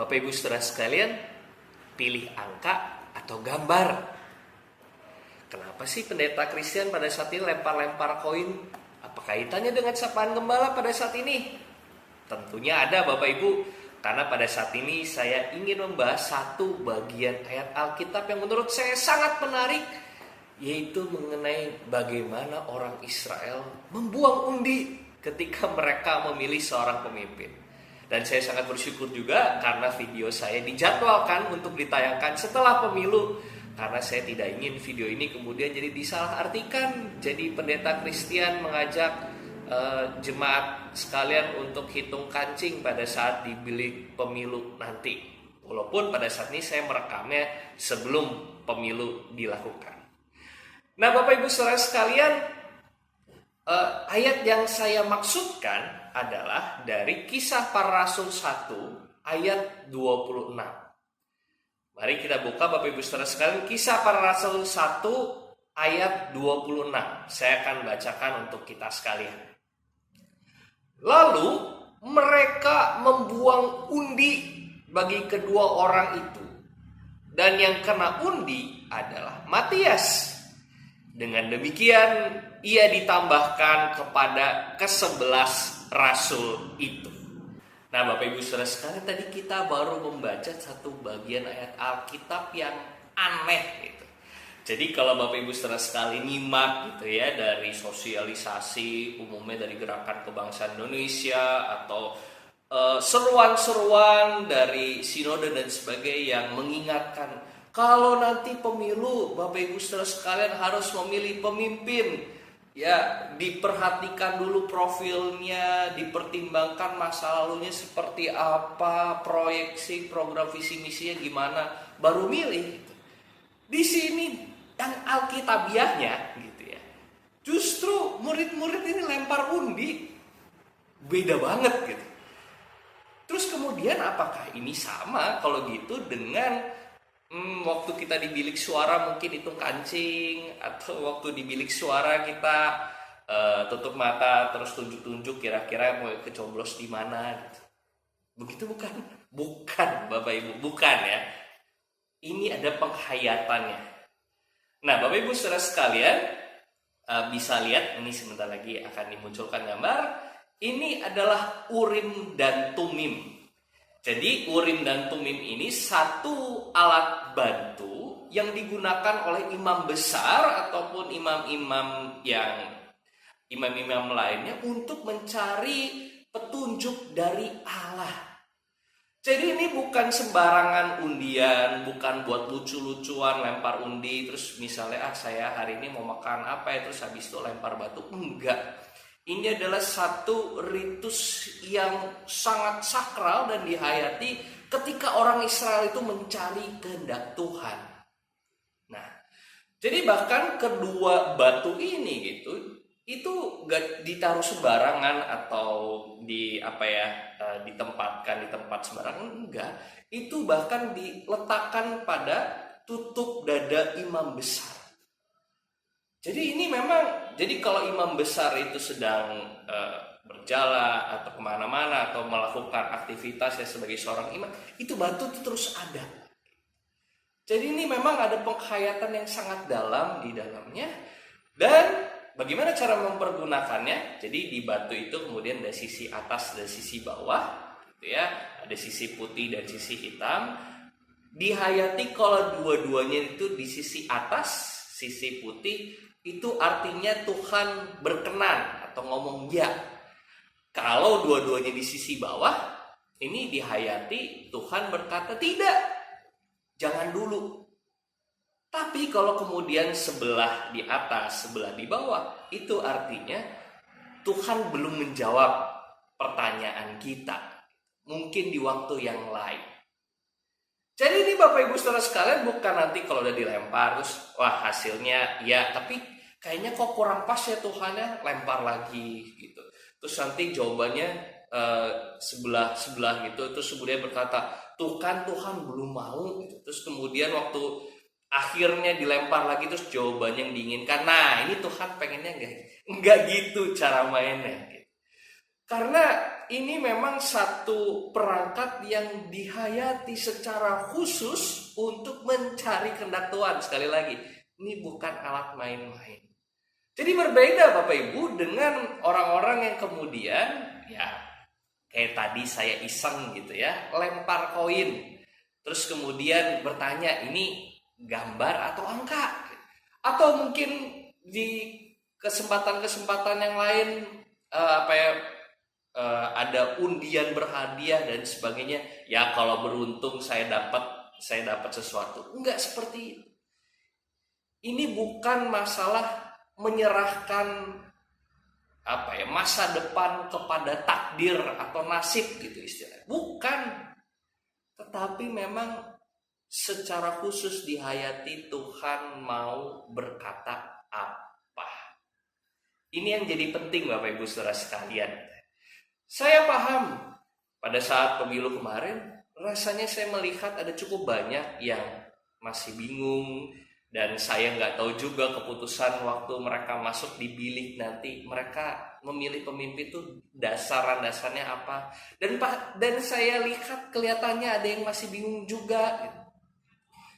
Bapak Ibu Saudara sekalian, pilih angka atau gambar. Kenapa sih pendeta Kristen pada saat ini lempar-lempar koin? Apa kaitannya dengan sapaan gembala pada saat ini? Tentunya ada Bapak Ibu, karena pada saat ini saya ingin membahas satu bagian ayat Alkitab yang menurut saya sangat menarik, yaitu mengenai bagaimana orang Israel membuang undi ketika mereka memilih seorang pemimpin. Dan saya sangat bersyukur juga karena video saya dijadwalkan untuk ditayangkan setelah pemilu, karena saya tidak ingin video ini kemudian jadi disalahartikan. Jadi pendeta Kristen mengajak jemaat sekalian untuk hitung kancing pada saat di bilik pemilu nanti. Walaupun pada saat ini saya merekamnya sebelum pemilu dilakukan. Nah, Bapak Ibu Saudara sekalian, ayat yang saya maksudkan adalah dari Kisah Para Rasul 1 ayat 26. Mari kita buka Bapak Ibu Saudara sekalian, Kisah Para Rasul 1 ayat 26. Saya akan bacakan untuk kita sekalian. Lalu mereka membuang undi bagi kedua orang itu, dan yang kena undi adalah Matias. Dengan demikian ia ditambahkan kepada ke-11 rasul itu. Nah, Bapak Ibu Saudara sekalian, tadi kita baru membaca satu bagian ayat Alkitab yang aneh gitu. Jadi kalau Bapak Ibu Saudara sekalian nyimak gitu ya, dari sosialisasi umumnya dari Gerakan Kebangsaan Indonesia atau seruan-seruan dari sinode dan sebagainya yang mengingatkan kalau nanti pemilu Bapak Ibu Saudara sekalian harus memilih pemimpin, ya diperhatikan dulu profilnya, dipertimbangkan masa lalunya seperti apa, proyeksi, program visi misinya gimana, baru milih. Di sini yang alkitabiahnya gitu ya, justru murid-murid ini lempar undi, beda banget gitu. Terus kemudian apakah ini sama kalau gitu dengan waktu kita di bilik suara mungkin hitung kancing, atau waktu di bilik suara kita tutup mata terus tunjuk-tunjuk kira-kira mau kecoblos di mana gitu. Begitu bukan? Bukan Bapak Ibu, bukan ya. Ini ada penghayatannya. Nah, Bapak Ibu Saudara sekalian, bisa lihat ini sebentar lagi akan dimunculkan gambar. Ini adalah Urim dan Tumim. Jadi Urim dan Tumim ini satu alat bantu yang digunakan oleh imam besar ataupun imam-imam lainnya untuk mencari petunjuk dari Allah. Jadi ini bukan sembarangan undian, bukan buat lucu-lucuan lempar undi terus misalnya saya hari ini mau makan apa ya terus habis itu lempar batu. Enggak. Ini adalah satu ritus yang sangat sakral dan dihayati ketika orang Israel itu mencari kehendak Tuhan. Nah, jadi bahkan kedua batu ini gitu, itu gak ditaruh sembarangan atau ditempatkan di tempat sembarangan, enggak. Itu bahkan diletakkan pada tutup dada imam besar. Jadi ini memang, jadi kalau imam besar itu sedang berjalan atau kemana-mana atau melakukan aktivitasnya sebagai seorang imam, itu batu itu terus ada. Jadi ini memang ada penghayatan yang sangat dalam di dalamnya. Dan bagaimana cara mempergunakannya? Jadi di batu itu kemudian ada sisi atas dan sisi bawah, gitu ya. Ada sisi putih dan sisi hitam. Dihayati kalau dua-duanya itu di sisi atas, sisi putih, itu artinya Tuhan berkenan atau ngomong ya. Kalau dua-duanya di sisi bawah, ini dihayati Tuhan berkata tidak, jangan dulu. Tapi kalau kemudian sebelah di atas, sebelah di bawah, itu artinya Tuhan belum menjawab pertanyaan kita. Mungkin di waktu yang lain. Jadi ini Bapak Ibu Saudara sekalian bukan nanti kalau udah dilempar terus wah hasilnya ya tapi kayaknya kok kurang pas ya Tuhan ya, lempar lagi gitu. Terus nanti jawabannya sebelah gitu, terus kemudian berkata tuh kan Tuhan belum mau gitu. Terus kemudian waktu akhirnya dilempar lagi terus jawabannya yang diinginkan. Nah, ini Tuhan pengennya enggak gitu cara mainnya gitu. Karena ini memang satu perangkat yang dihayati secara khusus untuk mencari kehendak Tuhan. Sekali lagi, ini bukan alat main-main. Jadi berbeda Bapak Ibu dengan orang-orang yang kemudian ya kayak tadi saya iseng gitu ya, lempar koin. Terus kemudian bertanya ini gambar atau angka. Atau mungkin di kesempatan-kesempatan yang lain ada undian berhadiah dan sebagainya. Ya kalau beruntung saya dapat sesuatu. Enggak seperti itu. Ini bukan masalah menyerahkan masa depan kepada takdir atau nasib gitu istilahnya. Bukan. Tetapi memang secara khusus dihayati Tuhan mau berkata apa. Ini yang jadi penting Bapak Ibu Saudara sekalian. Saya paham pada saat pemilu kemarin rasanya saya melihat ada cukup banyak yang masih bingung. Dan saya nggak tahu juga keputusan waktu mereka masuk di bilik nanti mereka memilih pemimpin itu dasarnya apa. Dan saya lihat kelihatannya ada yang masih bingung juga.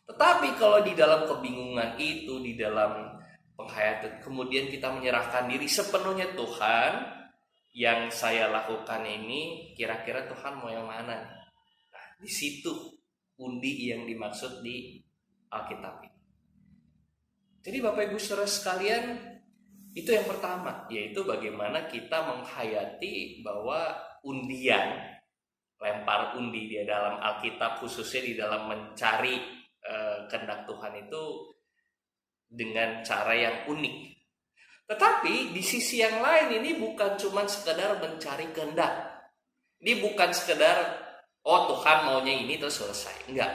Tetapi kalau di dalam kebingungan itu, di dalam penghayatan, kemudian kita menyerahkan diri sepenuhnya Tuhan, yang saya lakukan ini kira-kira Tuhan mau yang mana? Nah, di situ undi yang dimaksud di Alkitab ini. Jadi Bapak Ibu Saudara sekalian, itu yang pertama, yaitu bagaimana kita menghayati bahwa undian, lempar undi di dalam Alkitab khususnya di dalam mencari kehendak Tuhan itu dengan cara yang unik. Tetapi di sisi yang lain ini bukan cuma sekedar mencari kehendak. Ini bukan sekedar Tuhan maunya ini terus selesai. Enggak.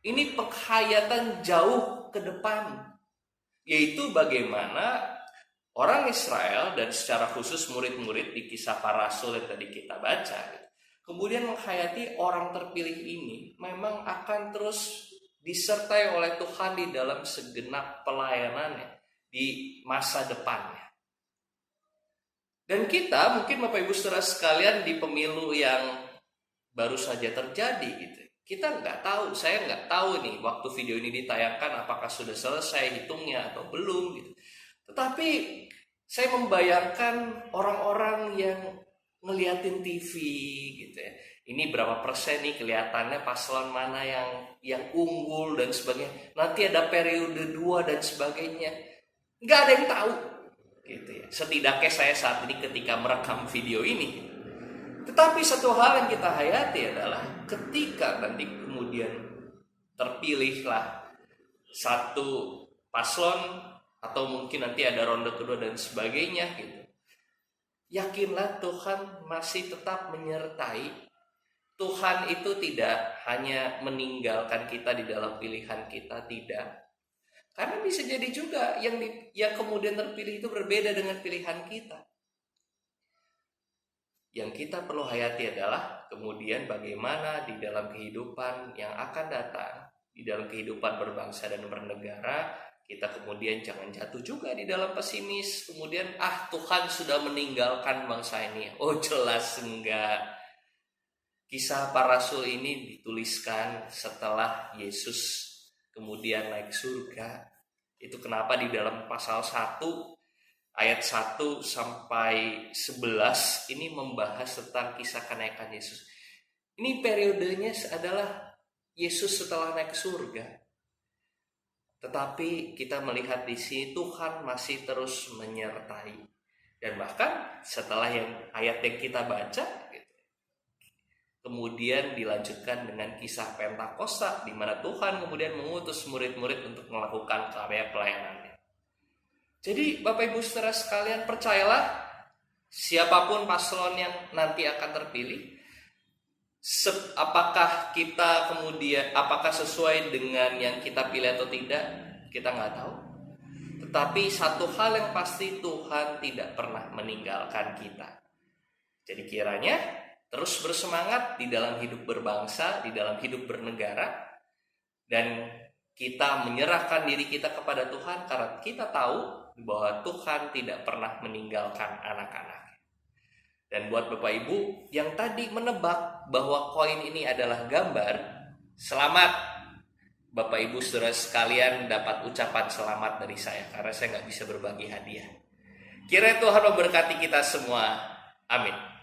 Ini penghayatan jauh ke depan. Yaitu bagaimana orang Israel dan secara khusus murid-murid di Kisah Para Rasul yang tadi kita baca, kemudian menghayati orang terpilih ini memang akan terus disertai oleh Tuhan di dalam segenap pelayanannya di masa depannya. Dan kita mungkin Bapak Ibu Saudara sekalian di pemilu yang baru saja terjadi gitu, kita nggak tahu, saya nggak tahu nih waktu video ini ditayangkan apakah sudah selesai hitungnya atau belum gitu. Tetapi saya membayangkan orang-orang yang ngeliatin TV gitu ya. Ini berapa persen nih kelihatannya paslon mana yang unggul dan sebagainya. Nanti ada periode 2 dan sebagainya. Nggak ada yang tahu gitu ya. Setidaknya saya saat ini ketika merekam video ini. Tetapi satu hal yang kita hayati adalah ketika nanti kemudian terpilihlah satu paslon atau mungkin nanti ada ronde kedua dan sebagainya gitu. Yakinlah Tuhan masih tetap menyertai. Tuhan itu tidak hanya meninggalkan kita di dalam pilihan kita, tidak. Karena bisa jadi juga yang kemudian terpilih itu berbeda dengan pilihan kita. Yang kita perlu hayati adalah kemudian bagaimana di dalam kehidupan yang akan datang, di dalam kehidupan berbangsa dan bernegara, kita kemudian jangan jatuh juga di dalam pesimis. Kemudian Tuhan sudah meninggalkan bangsa ini. Oh jelas enggak. Kisah Para Rasul ini dituliskan setelah Yesus kemudian naik surga. Itu kenapa di dalam pasal 1 ayat 1 sampai 11 ini membahas tentang kisah kenaikan Yesus. Ini periodenya adalah Yesus setelah naik ke surga. Tetapi kita melihat di sini Tuhan masih terus menyertai. Dan bahkan setelah ayat yang kita baca, kemudian dilanjutkan dengan kisah Pentakosta, di mana Tuhan kemudian mengutus murid-murid untuk melakukan karya pelayanannya. Jadi Bapak Ibu Saudara sekalian, percayalah siapapun paslon yang nanti akan terpilih, apakah sesuai dengan yang kita pilih atau tidak, kita nggak tahu. Tetapi satu hal yang pasti, Tuhan tidak pernah meninggalkan kita. Jadi kiranya terus bersemangat di dalam hidup berbangsa, di dalam hidup bernegara, dan kita menyerahkan diri kita kepada Tuhan karena kita tahu bahwa Tuhan tidak pernah meninggalkan anak-anaknya. Dan buat Bapak Ibu yang tadi menebak bahwa koin ini adalah gambar, selamat. Bapak Ibu saudara sekalian dapat ucapan selamat dari saya, karena saya nggak bisa berbagi hadiah. Kiranya Tuhan memberkati kita semua. Amin.